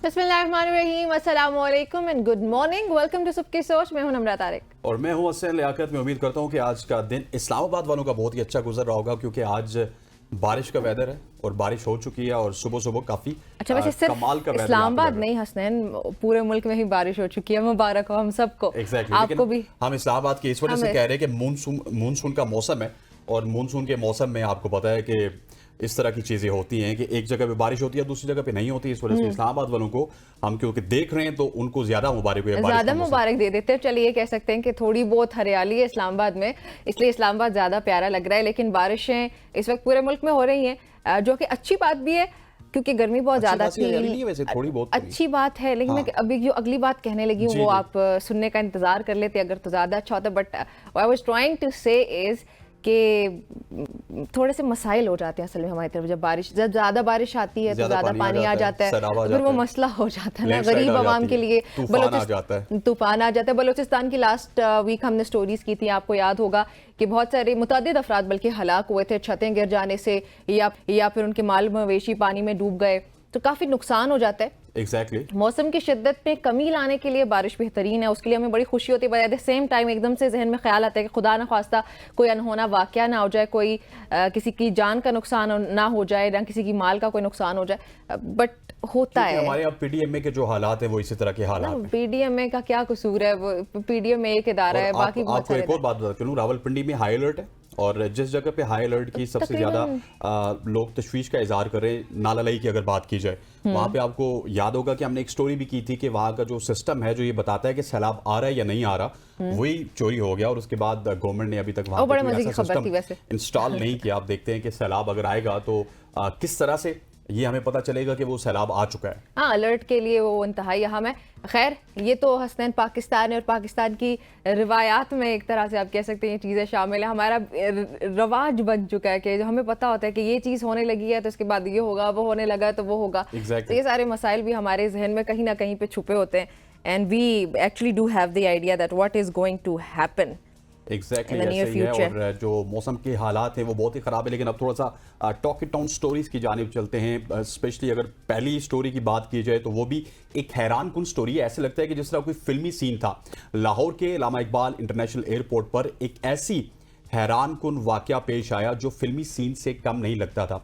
بسم اللہ الرحمن الرحیم، السلام علیکم and good morning. Welcome to سب کی سوچ. میں ہوں نمرہ طارق اور میں ہوں حسین لیاقت. میں امید کرتا ہوں کہ آج کا دن اسلام آباد والوں کا بہت ہی اچھا گزر رہا ہوگا، کیونکہ آج بارش کا ویدر ہے اور بارش ہو چکی ہے اور صبح صبح کافی کمال کا ویدر. اسلام آباد نہیں حسنین، پورے ملک میں ہی بارش ہو چکی ہے. مبارک ہو ہم سب کو. آپ کو بھی. ہم اسلام آباد کی اس وجہ سے کہہ رہے ہیں کہ مونسون کا موسم ہے، اور مونسون کے موسم میں آپ کو پتا ہے کہ اس طرح کی چیزیں ہوتی ہیں کہ ایک جگہ پہ بارش ہوتی ہے دوسری جگہ پہ نہیں ہوتی. اس وجہ سے اسلام آباد والوں کو ہم کیونکہ دیکھ رہے ہیں تو ان کو زیادہ مبارک ہوئی. زیادہ مبارک دے دیتے ہیں. چلیے یہ کہہ سکتے ہیں کہ تھوڑی بہت ہریالی ہے اسلام آباد میں، اس لیے اسلام آباد زیادہ پیارا لگ رہا ہے. لیکن بارشیں اس وقت پورے ملک میں ہو رہی ہیں، جو کہ اچھی بات بھی ہے کیونکہ گرمی بہت زیادہ تھی. اچھی بات ہے، لیکن میں ابھی جو اگلی بات کہنے لگی ہوں وہ آپ سننے کا انتظار کر لیتے اگر تو زیادہ اچھا ہوتا. But I was trying to say is کہ تھوڑے سے مسائل ہو جاتے ہیں اصل میں ہماری طرف. جب زیادہ بارش آتی ہے تو زیادہ پانی آ جاتا ہے، پھر وہ مسئلہ ہو جاتا ہے نا غریب عوام کے لیے. طوفان آ جاتا ہے. بلوچستان کی لاسٹ ویک ہم نے سٹوریز کی تھی، آپ کو یاد ہوگا کہ بہت سارے متعدد افراد بلکہ ہلاک ہوئے تھے چھتیں گر جانے سے، یا پھر ان کے مال مویشی پانی میں ڈوب گئے، تو کافی نقصان ہو جاتا ہے. موسم کی شدت میں کمی لانے کے لیے بارش بہترین ہے، اس کے لیے ہمیں بڑی خوشی ہوتی ہے. But at the same time ایک دم سے ذہن میں خیال آتا ہے کہ خدا نہ خواستہ کوئی انہونا واقعہ نہ ہو جائے، کوئی کسی کی جان کا نقصان نہ ہو جائے، نہ کسی کی مال کا کوئی نقصان ہو جائے. بٹ ہوتا ہے. ہمارے اب پی ڈی ایم اے کے جو حالات ہیں وہ اسی طرح کے حالات ہیں. پی ڈی ایم اے کا کیا قصور ہے؟ پی ڈی ایم اے ایک ادارہ ہے. باقی آپ کو ایک اور بات بتا چلوں، راولپنڈی میں ہائی الرٹ ہے، اور جس جگہ پہ ہائی الرٹ کی سب سے زیادہ لوگ تشویش کا اظہار کر رہے ہیں، نالا لائی کی اگر بات کی جائے، وہاں پہ آپ کو یاد ہوگا کہ ہم نے ایک سٹوری بھی کی تھی کہ وہاں کا جو سسٹم ہے جو یہ بتاتا ہے کہ سیلاب آ رہا ہے یا نہیں آ رہا، وہی چوری ہو گیا. اور اس کے بعد گورنمنٹ نے ابھی تک وہاں پہ ایسا سسٹم انسٹال نہیں کیا. آپ دیکھتے ہیں کہ سیلاب اگر آئے گا تو کس طرح سے یہ ہمیں پتہ چلے گا کہ وہ سیلاب آ چکا ہے. ہاں، الرٹ کے لیے وہ انتہائی اہم ہے. خیر، یہ تو حسنین پاکستان ہے اور پاکستان کی روایات میں ایک طرح سے آپ کہہ سکتے ہیں یہ چیزیں شامل ہیں. ہمارا رواج بن چکا ہے کہ ہمیں پتہ ہوتا ہے کہ یہ چیز ہونے لگی ہے تو اس کے بعد یہ ہوگا، وہ ہونے لگا تو وہ ہوگا. تو یہ سارے مسائل بھی ہمارے ذہن میں کہیں نہ کہیں پہ چھپے ہوتے ہیں. And we actually do have the idea that what is going to happen. Exactly ایسے ہی ہے. اور جو موسم کے حالات ہیں وہ بہت ہی خراب ہے. لیکن اب تھوڑا سا ٹاک ٹاؤن سٹوریز کی جانب چلتے ہیں. اسپیشلی اگر پہلی سٹوری کی بات کی جائے تو وہ بھی ایک حیران کن سٹوری ہے. ایسے لگتا ہے کہ جس طرح کوئی فلمی سین تھا. لاہور کے علامہ اقبال انٹرنیشنل ایئرپورٹ پر ایک ایسی حیران کن واقعہ پیش آیا جو فلمی سین سے کم نہیں لگتا تھا.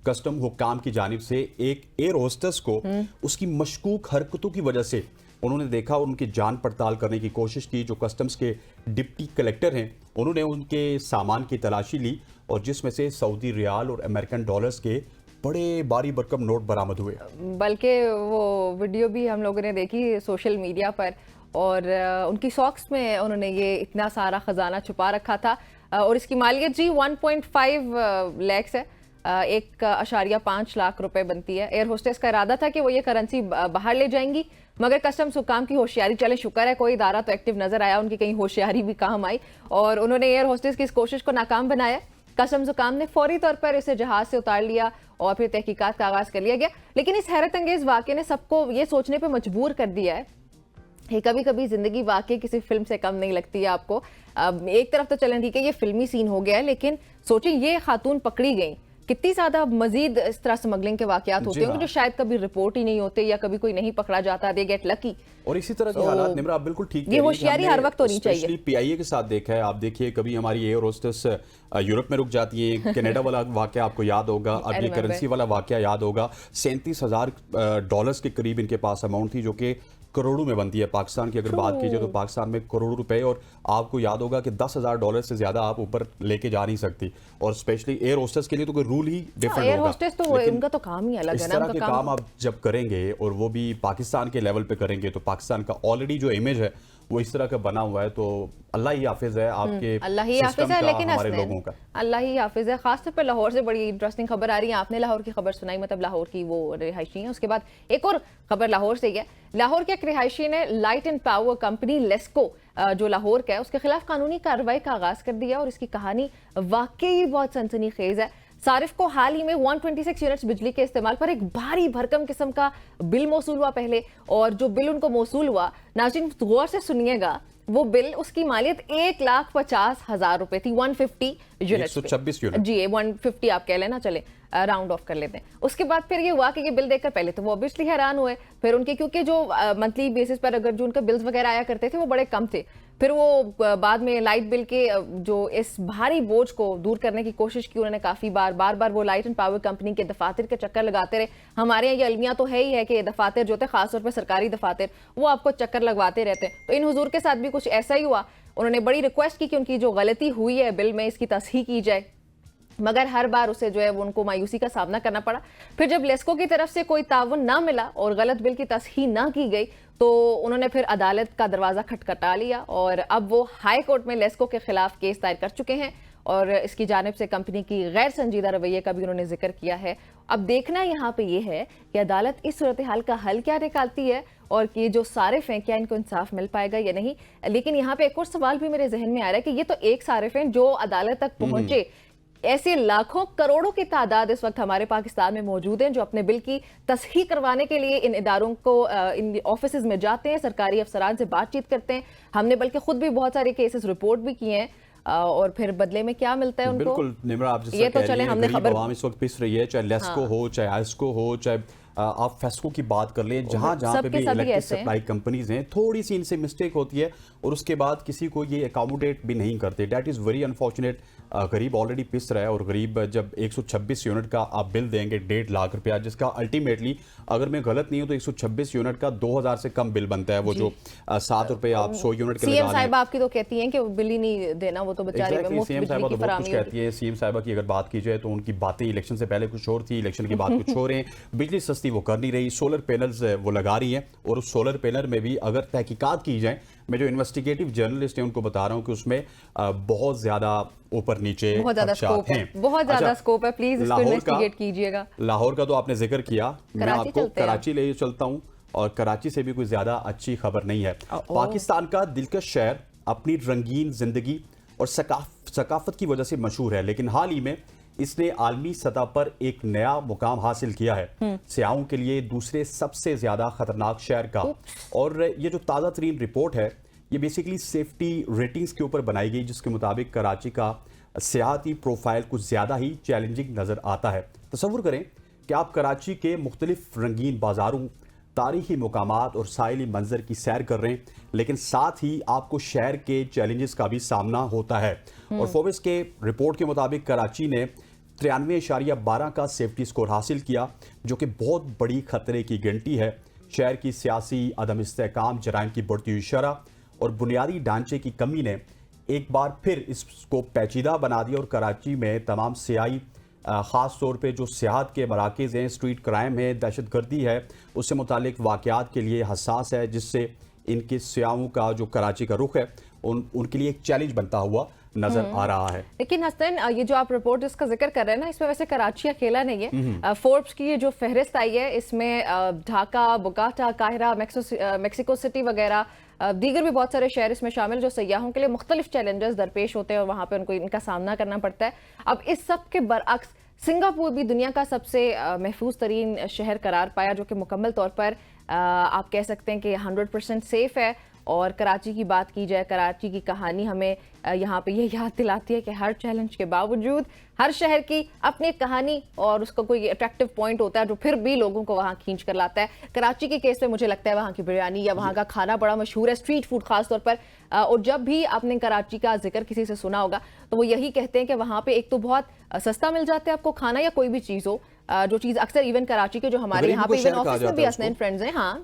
کسٹم حکام کی جانب سے ایک ایئر ہوسٹس کو اس کی مشکوک حرکتوں کی وجہ سے انہوں نے دیکھا اور ان کی جان پڑتال کرنے کی کوشش کی. جو کسٹمز کے ڈپٹی کلیکٹر ہیں انہوں نے ان کے سامان کی تلاشی لی اور جس میں سے سعودی ریال اور امریکن ڈالرز کے بڑے باری برکم نوٹ برآمد ہوئے. بلکہ وہ ویڈیو بھی ہم لوگوں نے دیکھی سوشل میڈیا پر، اور ان کی ساکس میں انہوں نے یہ اتنا سارا خزانہ چھپا رکھا تھا. اور اس کی مالیت 1.5 لیکس ہے، 1.5 لاکھ روپے بنتی ہے. ایئر ہوسٹس کا ارادہ تھا کہ وہ یہ کرنسی باہر لے جائیں گی، مگر کسٹمز حکام کی ہوشیاری، چلے شکر ہے کوئی ادارہ تو ایکٹیو نظر آیا، ان کی کہیں ہوشیاری بھی کام آئی اور انہوں نے ایئر ہوسٹس کی اس کوشش کو ناکام بنایا. کسٹمز حکام نے فوری طور پر اسے جہاز سے اتار لیا اور پھر تحقیقات کا آغاز کر لیا گیا. لیکن اس حیرت انگیز واقعے نے سب کو یہ سوچنے پہ مجبور کر دیا ہے کہ کبھی کبھی زندگی واقعی کسی فلم سے کم نہیں لگتی ہے آپ کو. ایک طرف تو چلیں ٹھیک ہے یہ فلمی سین ہو گیا ہے، لیکن سوچیں یہ خاتون پکڑی گئیں، کتنی زیادہ مزید اس طرح سمگلنگ کے واقعات ہوتے ہیں جو شاید کبھی رپورٹ ہی نہیں ہوتے یا کبھی کوئی نہیں پکڑا جاتا. دے گیٹ لکی. اور اسی طرح کے حالات نمرہ آپ بالکل ٹھیک یہ ہوشیاری ہر وقت ہونی چاہیے. اسپیشلی پی آئی اے کے ساتھ دیکھا ہے آپ. دیکھیے کبھی ہماری ایئر ہوسٹس یورپ میں رک جاتی ہیں. کینیڈا والا واقعہ آپ کو یاد ہوگا، ارلی کرنسی والا واقعہ یاد ہوگا. $37,000 کے قریب ان کے پاس اماؤنٹ تھی جو کہ کروڑوں میں بنتی ہے. پاکستان کی اگر بات کی جائے تو پاکستان میں کروڑوں روپے، اور آپ کو یاد ہوگا کہ $10,000 سے زیادہ آپ اوپر لے کے جا نہیں سکتی. اور اسپیشلی ایئر ہوسٹس کے لیے تو کوئی رول ہی ڈیفرنٹ ہوگا. ایئر ہوسٹس تو ان کا تو کام ہی الگ ہے. اس طرح کے کام آپ جب کریں گے اور وہ بھی پاکستان کے لیول پہ کریں گے تو پاکستان کا آلریڈی جو امیج ہے وہ اس طرح کا بنا ہوا ہے. تو اللہ ہی حافظ ہے آپ کے سسٹم کا، ہمارے لوگوں کا. اللہ ہی حافظ ہے. خاص طور پہ لاہور سے بڑی انٹرسٹنگ خبر آ رہی ہے. آپ نے لاہور کی خبر سنائی، مطلب لاہور کی وہ رہائشی ہیں. اس کے بعد ایک اور خبر لاہور سے ہی ہے. لاہور کے ایک رہائشی نے light and power company LESCO جو لاہور کا ہے اس کے خلاف قانونی کارروائی کا آغاز کر دیا، اور اس کی کہانی واقعی بہت سنسنی خیز ہے. صارف کو حال ہی میں 126 یونٹس بجلی کے استعمال پر ایک بھاری بھرکم قسم کا بل موصول ہوا پہلے، اور جو بل ان کو موصول ہوا، ناظرین غور سے سنیے گا، وہ بل اس کی مالیت 1,50,000 روپے تھی. 150 یونٹ، 126 یونٹ، جی 150 آپ کہہ لینا چلے. راؤنڈ آف کر لیتے ہیں. اس کے بعد پھر یہ ہوا کہ یہ بل دیکھ کر پہلے تو وہ obviously حیران ہوئے, پھر ان کے کیونکہ جو منتھلی بیسس پر اگر جو ان کا بلز وغیرہ آیا کرتے تھے وہ بڑے کم تھے, پھر وہ بعد میں لائٹ بل کے جو اس بھاری بوجھ کو دور کرنے کی کوشش کی انہوں نے کافی بار وہ لائٹ اینڈ پاور کمپنی کے دفاتر کے چکر لگاتے رہے. ہمارے یہاں یہ المیہ تو ہے ہی ہے کہ دفاتر جو ہوتے خاص طور پہ سرکاری دفاتر وہ آپ کو چکر لگواتے رہتے ہیں. تو ان حضور کے ساتھ بھی کچھ ایسا ہی ہوا. انہوں نے بڑی ریکویسٹ کی کہ ان کی جو غلطی ہوئی ہے بل میں اس کی تصحیح کی جائے, مگر ہر بار اسے جو ہے وہ ان کو مایوسی کا سامنا کرنا پڑا. پھر جب لیسکو کی طرف سے کوئی تعاون نہ ملا اور غلط بل کی تصحیح نہ کی گئی تو انہوں نے پھر عدالت کا دروازہ کھٹکھٹا لیا اور اب وہ ہائی کورٹ میں لیسکو کے خلاف کیس دائر کر چکے ہیں اور اس کی جانب سے کمپنی کی غیر سنجیدہ رویے کا بھی انہوں نے ذکر کیا ہے. اب دیکھنا یہاں پہ یہ ہے کہ عدالت اس صورتحال کا حل کیا نکالتی ہے اور کہ جو صارف ہیں کیا ان کو انصاف مل پائے گا یا نہیں. لیکن یہاں پہ ایک اور سوال بھی میرے ذہن میں آ رہا ہے کہ یہ تو ایک صارف ہیں جو عدالت تک پہنچے, ایسے لاکھوں کروڑوں کی تعداد اس وقت ہمارے پاکستان میں موجود ہیں جو اپنے بل کی تصحیح کروانے کے لیے ان اداروں کو ان آفیسز میں جاتے ہیں, سرکاری افسران سے بات چیت کرتے ہیں. ہم نے بلکہ خود بھی بہت سارے کیسز رپورٹ بھی کیے ہیں اور پھر بدلے میں کیا ملتا ہے ان کو. بالکل نمرا, آپ یہ تو چلے ہم نے خبر عوام اس وقت پس رہی ہے, چاہے لیسکو ہو چاہے آئسکو ہو چاہے آپ فیسکو کی بات کر لیں, جہاں پہ بھی الیکٹرک سپلائی کمپنیز ہیں تھوڑی سی ان سے مسٹیک ہوتی ہے اور اس کے بعد کسی کو یہ اکاموڈیٹ بھی نہیں کرتے. That is very unfortunate. غریب آلریڈی پس رہا ہے اور غریب جب 126 یونٹ کا آپ بل دیں گے 1.5 لاکھ روپیہ, جس کا الٹیمیٹلی اگر میں غلط نہیں ہوں تو 126 یونٹ کا 2000 سے کم بل بنتا ہے. وہ جو 7 روپے آپ 100 یونٹ کے لگا لیں. سی ایم صاحبہ آپ کی تو کہتی ہیں کہ بل ہی نہیں دینا, وہ تو بیچاری مفت بجلی کی فراہمی کہتی ہے. سی ایم صاحبہ کی اگر بات کی جائے تو ان کی باتیں الیکشن سے پہلے کچھ اور تھی, الیکشن کے بعد کچھ اور ہیں. بجلی سستی وہ کر نہیں رہی, سولر پینلز وہ لگا رہی ہیں اور اس سولر پینل میں بھی اگر تحقیقات کی جائیں, میں جو انویسٹیگیٹو جرنلسٹ ہیں ان کو بتا رہا ہوں کہ اس میں بہت زیادہ اوپر نیچے خدشات ہیں, بہت زیادہ سکوپ ہے. پلیز اس کو انویسٹیگیٹ کیجئے گا. لاہور کا تو آپ نے ذکر کیا, میں آپ کو کراچی لے چلتا ہوں اور کراچی سے بھی کوئی زیادہ اچھی خبر نہیں ہے. پاکستان کا دلکش شہر اپنی رنگین زندگی اور ثقافت کی وجہ سے مشہور ہے, لیکن حال ہی میں اس نے عالمی سطح پر ایک نیا مقام حاصل کیا ہے, سیاحوں کے لیے دوسرے سب سے زیادہ خطرناک شہر کا. اور یہ جو تازہ ترین رپورٹ ہے یہ بیسیکلی سیفٹی ریٹنگز کے اوپر بنائی گئی, جس کے مطابق کراچی کا سیاحتی پروفائل کچھ زیادہ ہی چیلنجنگ نظر آتا ہے. تصور کریں کہ آپ کراچی کے مختلف رنگین بازاروں, تاریخی مقامات اور ساحلی منظر کی سیر کر رہے ہیں, لیکن ساتھ ہی آپ کو شہر کے چیلنجز کا بھی سامنا ہوتا ہے. اور فوربس کے رپورٹ کے مطابق کراچی نے 93.12 کا سیفٹی سکور حاصل کیا, جو کہ بہت بڑی خطرے کی گنتی ہے. شہر کی سیاسی عدم استحکام, جرائم کی بڑھتی ہوئی شرح اور بنیادی ڈھانچے کی کمی نے ایک بار پھر اس کو پیچیدہ بنا دیا اور کراچی میں تمام سیاحی, خاص طور پہ جو سیاحت کے مراکز ہیں, اسٹریٹ کرائم ہے, دہشت گردی ہے, اس سے متعلق واقعات کے لیے حساس ہے, جس سے ان کے سیاحوں کا جو کراچی کا رخ ہے ان کے لیے ایک چیلنج بنتا ہوا نظر آ رہا ہے. لیکن حسن یہ جو آپ رپورٹ اس کا ذکر کر رہے ہیں نا, اس میں ویسے کراچی اکیلا نہیں ہے. فوربس کی یہ جو فہرست آئی ہے اس میں ڈھاکہ, بوگاٹا, قاہرہ, میکسیکو سٹی وغیرہ دیگر بھی بہت سارے شہر اس میں شامل جو سیاحوں کے لیے مختلف چیلنجز درپیش ہوتے ہیں اور وہاں پہ ان کو ان کا سامنا کرنا پڑتا ہے. اب اس سب کے برعکس سنگاپور بھی دنیا کا سب سے محفوظ ترین شہر قرار پایا, جو کہ مکمل طور پر آپ کہہ سکتے ہیں کہ 100% سیف ہے. اور کراچی کی بات کی جائے, کراچی کی کہانی ہمیں یہاں پہ یہ یاد دلاتی ہے کہ ہر چیلنج کے باوجود ہر شہر کی اپنی کہانی اور اس کا کوئی اٹریکٹیو پوائنٹ ہوتا ہے جو پھر بھی لوگوں کو وہاں کھینچ کر لاتا ہے. کراچی کے کیس میں مجھے لگتا ہے وہاں کی بریانی یا وہاں کا کھانا بڑا مشہور ہے, اسٹریٹ فوڈ خاص طور پر. اور جب بھی آپ نے کراچی کا ذکر کسی سے سنا ہوگا تو وہ یہی کہتے ہیں کہ وہاں پہ ایک تو بہت سستا مل جاتا ہے آپ کو کھانا یا کوئی بھی چیز ہو, جو چیز اکثر ایون کراچی کے جو ہمارے یہاں پہ ایون آفس میں بھی حسنین فرینڈز ہیں, ہاں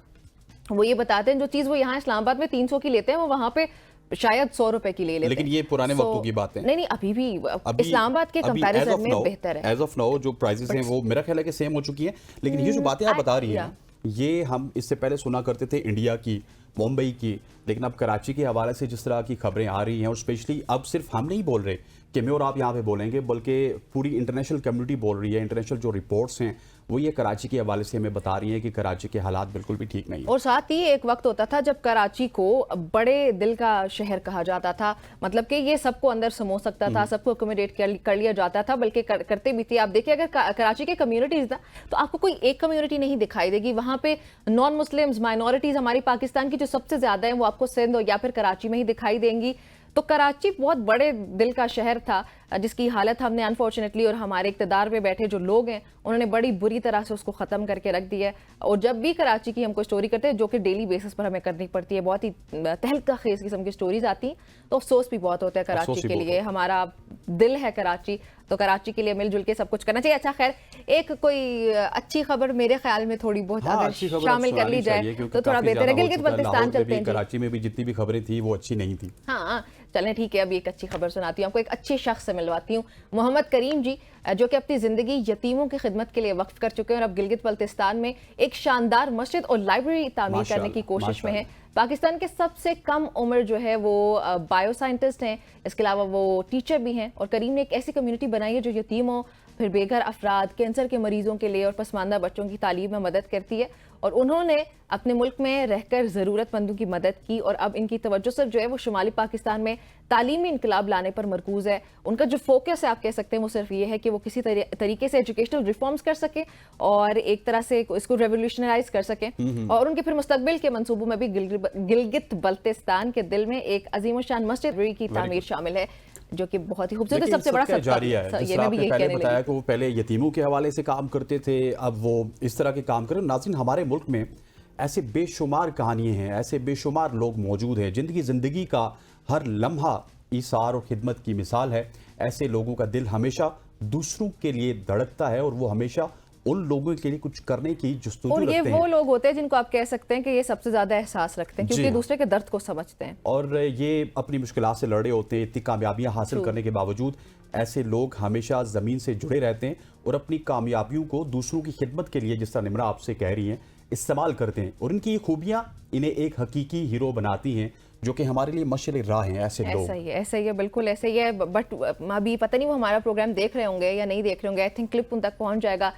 وہ یہ بتاتے ہیں جو چیز وہ یہاں اسلام آباد میں 300 کی لیتے ہیں وہ وہاں پہ شاید 100 روپے کی لے لیتے ہیں. لیکن یہ پرانے وقتوں کی بات ہے. نہیں ابھی بھی اسلام آباد کے کمپیریزن میں بہتر ہے. ایز آف ناؤ جو پرائزز ہیں وہ میرا خیال ہے کہ سیم ہو چکی ہیں, لیکن یہ جو باتیں آپ بتا رہی ہیں یہ ہم اس سے پہلے سنا کرتے تھے انڈیا کی, ممبئی کی, لیکن اب کراچی کے حوالے سے جس طرح کی خبریں آ رہی ہیں اور اسپیشلی اب صرف ہم نہیں بول رہے کہ میں اور آپ یہاں پہ بولیں گے, بلکہ پوری انٹرنیشنل کمیونٹی بول رہی ہے. انٹرنیشنل جو رپورٹس ہیں وہ یہ کراچی کے حوالے سے ہمیں بتا رہی ہیں کہ کراچی کے حالات بالکل بھی ٹھیک نہیں. اور ساتھ ہی ایک وقت ہوتا تھا جب کراچی کو بڑے دل کا شہر کہا جاتا تھا, مطلب کہ یہ سب کو اندر سمو سکتا تھا, سب کو اکوموڈیٹ کر لیا جاتا تھا, بلکہ کرتے بھی تھے. آپ دیکھیں اگر کراچی کے کمیونٹیز نا تو آپ کو کوئی ایک کمیونٹی نہیں دکھائی دے گی. وہاں پہ نان مسلمز, مائنورٹیز ہماری پاکستان کی جو سب سے زیادہ ہیں وہ آپ کو سندھ یا پھر کراچی میں ہی دکھائی دیں گی. تو کراچی بہت بڑے دل کا شہر تھا جس کی حالت ہم نے انفارچونیٹلی اور ہمارے اقتدار پہ بیٹھے جو لوگ ہیں انہوں نے بڑی بری طرح سے اس کو ختم کر کے رکھ دیا ہے. اور جب بھی کراچی کی ہم کو سٹوری کرتے ہیں جو کہ ڈیلی بیسس پر ہمیں کرنی پڑتی ہے, بہت ہی تہلکہ خیز قسم کی سٹوریز آتی ہیں, تو افسوس بھی بہت ہوتا ہے کراچی کے لیے. ہمارا دل ہے کراچی, تو کراچی کے لیے مل جل کے سب کچھ کرنا چاہیے. اچھا خیر, ایک کوئی اچھی خبر میرے خیال میں تھوڑی بہت اگر شامل کر لی جائے تو تھوڑا بہتر ہے. گلگت بلتستان چلتے ہیں. کراچی میں بھی جتنی بھی خبریں تھیں وہ اچھی نہیں تھی. ہاں چلیں ٹھیک ہے, ابھی ایک اچھی خبر سناتی ہوں آپ کو, ایک اچھے شخص سے ملواتی ہوں. محمد کریم جی جو کہ اپنی زندگی یتیموں کی خدمت کے لیے وقف کر چکے ہیں اور اب گلگت بلتستان میں ایک شاندار مسجد اور لائبریری تعمیر کرنے کی کوشش میں ہیں. پاکستان کے سب سے کم عمر جو ہے وہ بایو سائنٹسٹ ہیں, اس کے علاوہ وہ ٹیچر بھی ہیں. اور کریم نے ایک ایسی کمیونٹی بنائی ہے جو یتیموں, پھر بے گھر افراد, کینسر کے مریضوں کے لیے اور پسماندہ بچوں کی تعلیم میں مدد کرتی ہے. اور انہوں نے اپنے ملک میں رہ کر ضرورت مندوں کی مدد کی, اور اب ان کی توجہ صرف جو ہے وہ شمالی پاکستان میں تعلیمی انقلاب لانے پر مرکوز ہے. ان کا جو فوکس ہے آپ کہہ سکتے ہیں وہ صرف یہ ہے کہ وہ کسی طریقے سے ایجوکیشنل ریفارمز کر سکیں اور ایک طرح سے اس کو ریولیوشنرائز کر سکیں. اور ان کے پھر مستقبل کے منصوبوں میں بھی گلگت بلتستان کے دل میں ایک عظیم الشان مسجد کی تعمیر شامل ہے جو کہ بہت ہی خوبصورت ہے. سب سے بڑا جاری ہے. جس طرح آپ نے پہلے بتایا کہ وہ پہلے یتیموں کے حوالے سے کام کرتے تھے, اب وہ اس طرح کے کام کریں. ناظرین, ہمارے ملک میں ایسے بے شمار کہانیاں ہیں, ایسے بے شمار لوگ موجود ہیں جن کی زندگی کا ہر لمحہ ایثار اور خدمت کی مثال ہے. ایسے لوگوں کا دل ہمیشہ دوسروں کے لیے دھڑکتا ہے اور وہ ہمیشہ ان لوگوں کے لیے کچھ کرنے کی جستجو رکھتے ہیں. اور یہ وہ لوگ ہوتے ہیں جن کو آپ کہہ سکتے ہیں کہ یہ سب سے زیادہ احساس رکھتے ہیں کیونکہ دوسرے کے درد کو سمجھتے ہیں, اور یہ اپنی مشکلات سے لڑے ہوتے ہیں. اتنی کامیابیاں حاصل کرنے کے باوجود ایسے لوگ ہمیشہ زمین سے جڑے رہتے ہیں اور اپنی کامیابیوں کو دوسروں کی خدمت کے لیے, جس طرح نمرہ آپ سے کہہ رہی ہیں, استعمال کرتے ہیں. اور ان کی خوبیاں انہیں ایک حقیقی ہیرو بناتی ہیں جو کہ ہمارے لیے مشعل راہ ہیں. ایسے لوگ ایسا ہی ہے, بالکل ایسا ہی ہے. بٹ ابھی پتہ نہیں وہ ہمارا پروگرام دیکھ رہے ہوں گے یا نہیں دیکھ رہے ہوں گے. آئی تھنک کلپ ان تک پہنچ جائے گا.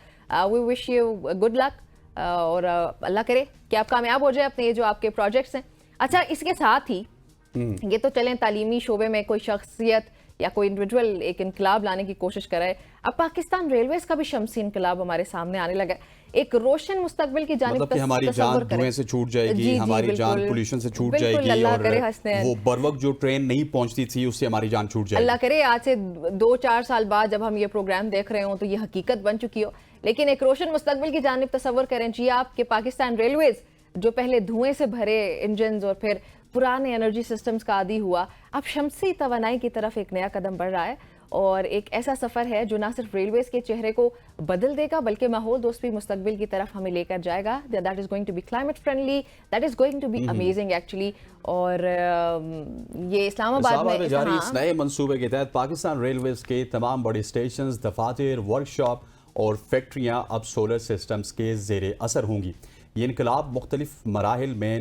وی وش یو گڈ لک, اور اللہ کرے کہ آپ کامیاب ہو جائے اپنے یہ جو آپ کے پروجیکٹس ہیں. اچھا, اس کے ساتھ ہی یہ تو چلیں تعلیمی شعبے میں کوئی شخصیت یا کوئی انڈیویجول ایک انقلاب لانے کی کوشش کر رہا ہے. اب پاکستان ریلویز کا بھی شمسی انقلاب ہمارے سامنے آنے لگا ہے. ایک روشن مستقبل کی جانب, مطلب کہ ہماری جان دھوئیں سے چھوٹ جائے گی, ہماری جان پولیوشن سے چھوٹ جائے گی, اور وہ بر وقت جو ٹرین نہیں پہنچتی تھی اس سے ہماری جان چھوٹ جائے گی. اللہ کرے آج سے 2-4 سال بعد جب ہم یہ پروگرام دیکھ رہے ہوں تو یہ حقیقت بن چکی ہو. لیکن ایک روشن مستقبل کی جانب تصور کریں جی آپ کہ پاکستان ریلویز جو پہلے دھوئیں سے بھرے انجنز اور پھر پرانے انرجی سسٹمز کا عادی ہوا, اب شمسی توانائی کی طرف ایک نیا قدم بڑھ رہا ہے. اور ایک ایسا سفر ہے جو نہ صرف ریلویز کے چہرے کو بدل دے گا بلکہ ماحول دوست بھی مستقبل کی طرف ہمیں لے کر جائے گا. That is going to be climate friendly, that is going to be amazing actually. اور یہ اسلام آباد میں جاری اس نئے منصوبے کے تحت پاکستان ریلویز کے تمام بڑے اسٹیشنز, دفاتر, ورک شاپ اور فیکٹریاں اب سولر سسٹمز کے زیر اثر ہوں گی. یہ انقلاب مختلف مراحل میں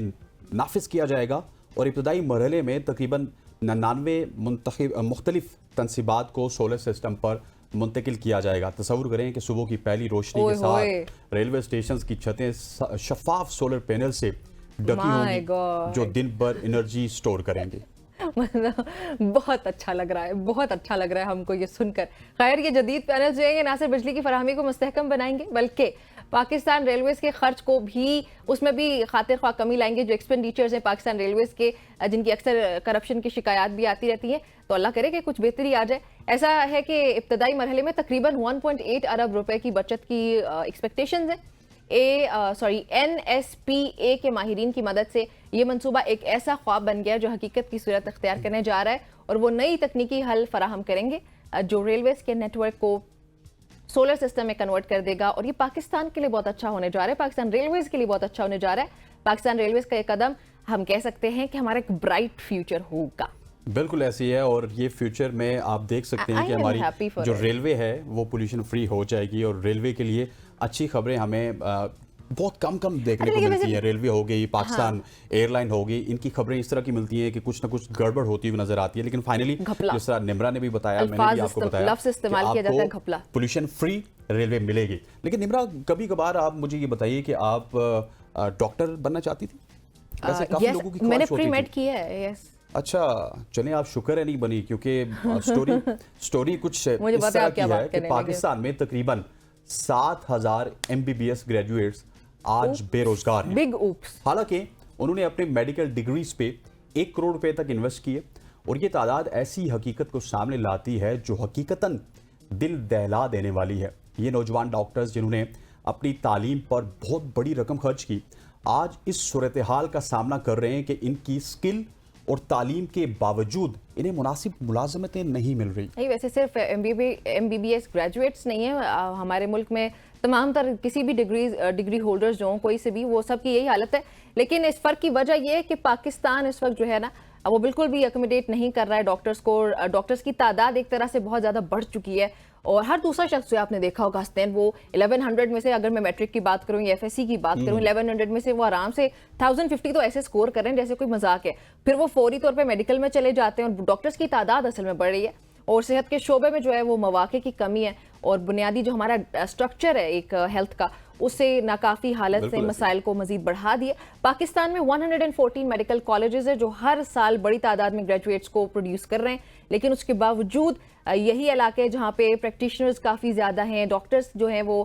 نافذ کیا جائے گا اور ابتدائی مرحلے میں تقریباً 99 مختلف تنصیبات کو سولر سسٹم پر منتقل کیا جائے گا. تصور کریں کہ صبح کی پہلی روشنی کے ساتھ ریلوے اسٹیشنز کی چھتیں شفاف سولر پینل سے ڈکی ہوں گی جو دن بھر انرجی سٹور کریں گے. بہت اچھا لگ رہا ہے, بہت اچھا لگ رہا ہے ہم کو یہ سن کر. خیر, یہ جدید پینل جو ہیں یہ نہ صرف بجلی کی فراہمی کو مستحکم بنائیں گے بلکہ پاکستان ریلویز کے خرچ کو بھی اس میں بھی خاطر خواہ کمی لائیں گے. جو ایکسپینڈیچرز ہیں پاکستان ریلویز کے جن کی اکثر کرپشن کی شکایات بھی آتی رہتی ہیں, تو اللہ کرے کہ کچھ بہتری آ جائے. ایسا ہے کہ ابتدائی مرحلے میں تقریباً 1.8 ارب روپے کی بچت کی ایکسپیکٹیشنز ہیں. NSPA کے ماہرین کی مدد سے یہ منصوبہ ایک ایسا خواب بن گیا جو حقیقت کی صورت اختیار کرنے جا رہا ہے, اور وہ نئی تکنیکی حل فراہم کریں گے جو ریلویز کے نیٹ ورک کو سولر سسٹم میں کنورٹ کر دے گا. اور یہ پاکستان کے لیے بہت اچھا ہونے جا رہا ہے, پاکستان ریلویز کے لیے بہت اچھا ہونے جا رہا ہے. پاکستان ریلویز کا یہ قدم ہم کہہ سکتے ہیں کہ ہمارا ایک برائٹ فیوچر ہوگا. بالکل ایسی ہے, اور یہ فیوچر میں آپ دیکھ سکتے ہیں کہ ہماری جو ریلوے ہے وہ پولوشن فری ہو جائے گی. اور ریلوے کے لیے اچھی خبریں ہمیں بہت کم دیکھنے کو ملتی ہیں. ریلوے ہو گئی, پاکستان ایئر لائن ہو گئی, ان کی خبریں اس طرح کی ملتی ہیں کہ کچھ نہ کچھ گڑبڑ ہوتی ہوئی نظر آتی ہے. لیکن فائنلی جس طرح نمرہ نے بھی بتایا, میں نے بھی آپ کو بتایا کہ آپ کو پولوشن فری ریلوے ملے گی. لیکن نمرہ, کبھی کبھار آپ مجھے یہ بتائیے کہ آپ ڈاکٹر بننا چاہتی تھی؟ ویسے کافی لوگوں کی میں نے پری میڈ کیا ہے. اچھا چلیں, آپ شکر ہے نہیں بنی, کیونکہ سٹوری کچھ اس طرح کی ہے کہ پاکستان میں تقریباً 7,000 MBBS گریجویٹس آج بے روزگار ہیں. Big Opus. حالانکہ انہوں نے اپنے میڈیکل ڈگریز پہ 1 کروڑ روپے تک انویسٹ کیے اور یہ تعداد ایسی حقیقت کو سامنے لاتی ہے جو حقیقتاً دل دہلا دینے والی ہے. یہ نوجوان ڈاکٹرز جنہوں نے اپنی تعلیم پر بہت بڑی رقم خرچ کی آج اس صورتحال کا سامنا کر رہے ہیں کہ ان کی سکل اور تعلیم کے باوجود انہیں مناسب ملازمتیں نہیں مل رہی. نہیں، ویسے صرف M B B S graduates نہیں ہیں ہمارے ملک میں، تمام تر کسی بھی ڈگری ہولڈرز جو ہوں کوئی سے بھی، وہ سب کی یہی حالت ہے. لیکن اس فرق کی وجہ یہ ہے کہ پاکستان اس وقت جو ہے نا وہ بالکل بھی اکوموڈیٹ نہیں کر رہا ہے ڈاکٹرز کو. ڈاکٹرز کی تعداد ایک طرح سے بہت زیادہ بڑھ چکی ہے اور ہر دوسرا شخص جو آپ نے دیکھا ہوگا حسنین، وہ 1100 میں سے، اگر میں میٹرک کی بات کروں یا ایف ایس سی کی بات کروں، 1100 میں سے وہ آرام سے 1050 تو ایسے سکور کر رہے ہیں جیسے کوئی مذاق ہے. پھر وہ فوری طور پہ میڈیکل میں چلے جاتے ہیں اور ڈاکٹرز کی تعداد اصل میں بڑھ رہی ہے. اور صحت کے شعبے میں جو ہے وہ مواقع کی کمی ہے اور بنیادی جو ہمارا اسٹرکچر ہے ایک ہیلتھ کا، اس سے ناکافی حالت سے مسائل کو مزید بڑھا دیے. پاکستان میں 114 میڈیکل کالجز ہیں جو ہر سال بڑی تعداد میں گریجویٹس کو پروڈیوس کر رہے ہیں، لیکن اس کے باوجود یہی علاقے جہاں پہ پریکٹیشنرز کافی زیادہ ہیں، ڈاکٹرز جو ہیں وہ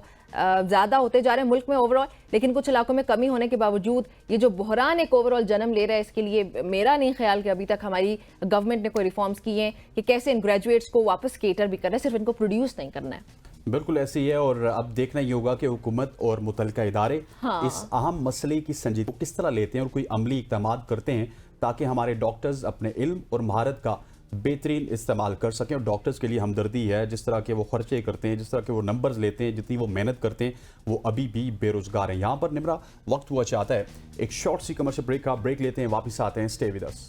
زیادہ ہوتے جا رہے ہیں ملک میں اوور آل، لیکن کچھ علاقوں میں کمی ہونے کے باوجود یہ جو بحران ایک اوور آل جنم لے رہا ہے، اس کے لیے میرا نہیں خیال کہ ابھی تک ہماری گورنمنٹ نے کوئی ریفارمز کیے ہیں کہ کیسے ان گریجویٹس کو واپس کیٹر بھی کرنا ہے، صرف ان کو پروڈیوس نہیں کرنا ہے. بالکل ایسے ہی ہے. اور اب دیکھنا یہ ہوگا کہ حکومت اور متعلقہ ادارے اس اہم مسئلے کی سنجیدگی کو کس طرح لیتے ہیں اور کوئی عملی اقدامات کرتے ہیں تاکہ ہمارے ڈاکٹرز اپنے علم اور مہارت کا بہترین استعمال کر سکیں. اور ڈاکٹرز کے لیے ہمدردی ہے، جس طرح کے وہ خرچے کرتے ہیں، جس طرح کے وہ نمبرز لیتے ہیں، جتنی وہ محنت کرتے ہیں، وہ ابھی بھی بے روزگار ہیں. یہاں پر نمرہ وقت ہوا چاہتا ہے ایک شارٹ سی کمرشل بریک کا. بریک لیتے ہیں، واپس آتے ہیں. Stay with us.